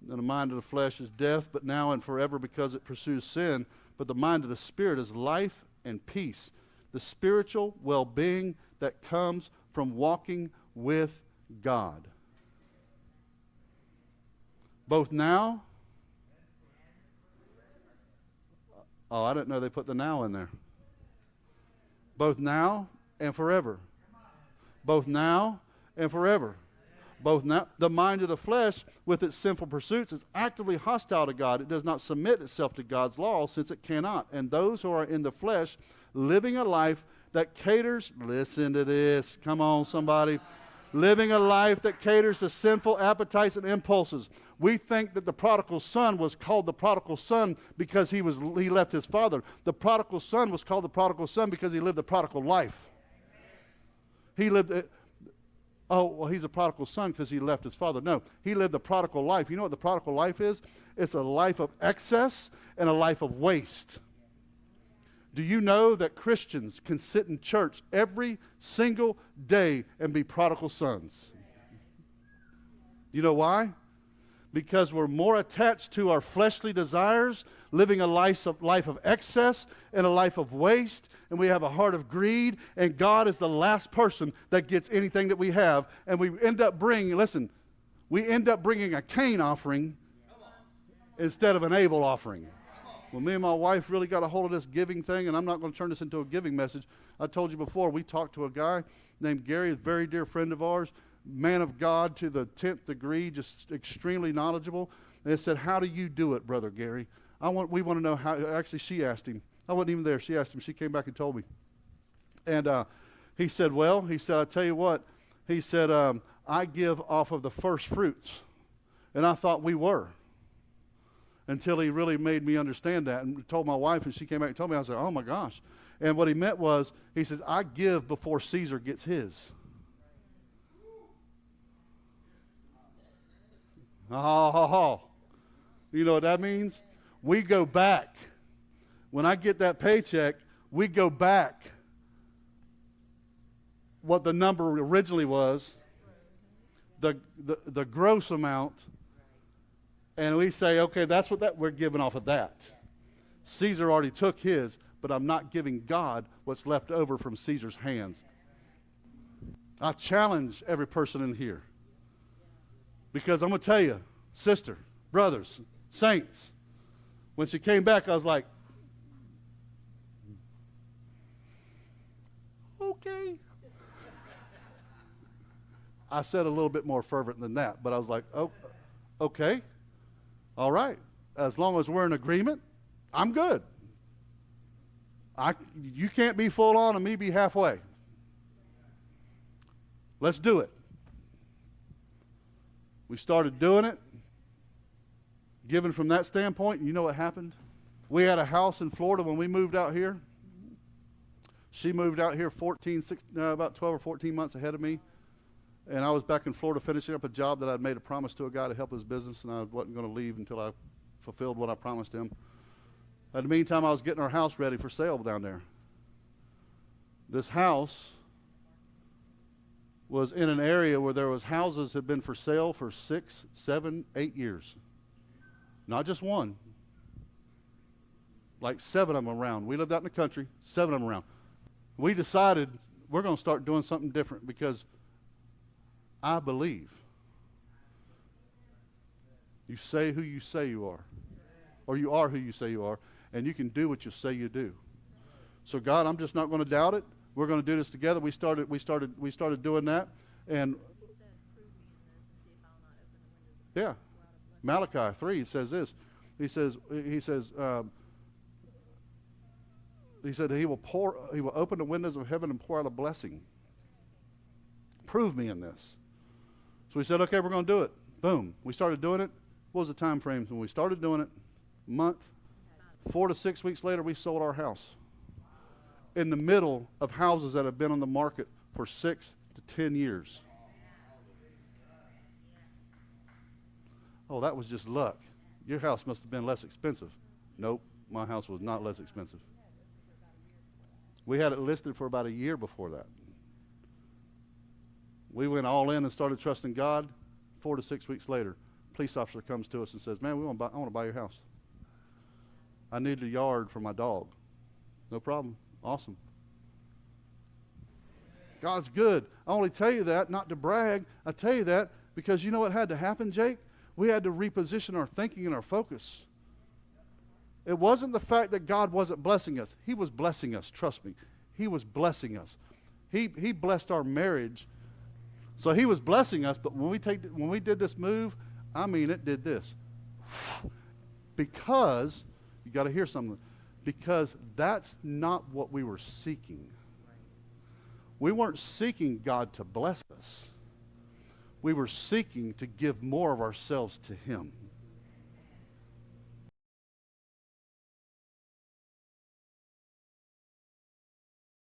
And the mind of the flesh is death, but now and forever because it pursues sin. But the mind of the Spirit is life and peace. The spiritual well-being that comes from walking with God. Both now. Oh, I didn't know they put the now in there. Both now and forever. Both now and forever. Both now. The mind of the flesh, with its sinful pursuits, is actively hostile to God. It does not submit itself to God's law, since it cannot. And those who are in the flesh, living a life that caters, listen to this, come on somebody, living a life that caters to sinful appetites and impulses. We think that the prodigal son was called the prodigal son because he left his father. The prodigal son was called the prodigal son because he lived the prodigal life. He lived, he's a prodigal son because he left his father. No, he lived the prodigal life. You know what the prodigal life is? It's a life of excess and a life of waste. Do you know that Christians can sit in church every single day and be prodigal sons? You know why? Because we're more attached to our fleshly desires, living a life of excess and a life of waste, and we have a heart of greed, and God is the last person that gets anything that we have, and we end up bringing a Cain offering instead of an Abel offering. Well, me and my wife really got a hold of this giving thing, and I'm not going to turn this into a giving message. I told you before, we talked to a guy named Gary, a very dear friend of ours, man of God to the 10th degree, just extremely knowledgeable. And they said, how do you do it, Brother Gary? We want to know how. Actually, she asked him. I wasn't even there. She asked him. She came back and told me. And he said, I tell you what. He said, I give off of the first fruits. And I thought we were. Until he really made me understand that and told my wife, and she came back and told me. I was like, oh my gosh. And what he meant was, he says, I give before Caesar gets his. You know what that means? We go back. When I get that paycheck, we go back what the number originally was, the gross amount, and we say, okay, that's what we're giving off of that. Caesar already took his, but I'm not giving God what's left over from Caesar's hands. I challenge every person in here. Because I'm going to tell you, sister, brothers, saints, when she came back, I was like, okay. I said a little bit more fervent than that, but I was like, oh, okay. All right. As long as we're in agreement, I'm good. You can't be full on and me be halfway. Let's do it. We started doing it, giving from that standpoint. You know what happened? We had a house in Florida when we moved out here. She moved out here about 12 or 14 months ahead of me. And I was back in Florida finishing up a job that I'd made a promise to a guy to help his business, and I wasn't going to leave until I fulfilled what I promised him. In the meantime, I was getting our house ready for sale down there. This house was in an area where there was houses had been for sale for 6, 7, 8 years. Not just one. Like 7 of them around. We lived out in the country, 7 of them around. We decided we're going to start doing something different because I believe you say who you say you are, or you are who you say you are, and you can do what you say you do. So God, I'm just not going to doubt it. We're going to do this together. We started doing that, and yeah, Malachi 3 says this. He said he will open the windows of heaven and pour out a blessing. Prove me in this. So we said, okay, we're going to do it. Boom. We started doing it. What was the time frame when we started doing it? Month. 4 to 6 weeks later, we sold our house. In the middle of houses that have been on the market for 6 to 10 years. Oh, that was just luck. Your house must have been less expensive. Nope, my house was not less expensive. We had it listed for about a year before that. We went all in and started trusting God. 4 to 6 weeks later, police officer comes to us and says, man, I want to buy your house. I need a yard for my dog. No problem. Awesome. God's good. I only tell you that not to brag. I tell you that because you know what had to happen, Jake? We had to reposition our thinking and our focus. It wasn't the fact that God wasn't blessing us. He was blessing us. Trust me. He was blessing us. He blessed our marriage. So he was blessing us, but when we did this move, I mean, it did this. Because, you got to hear something, because that's not what we were seeking. We weren't seeking God to bless us. We were seeking to give more of ourselves to him.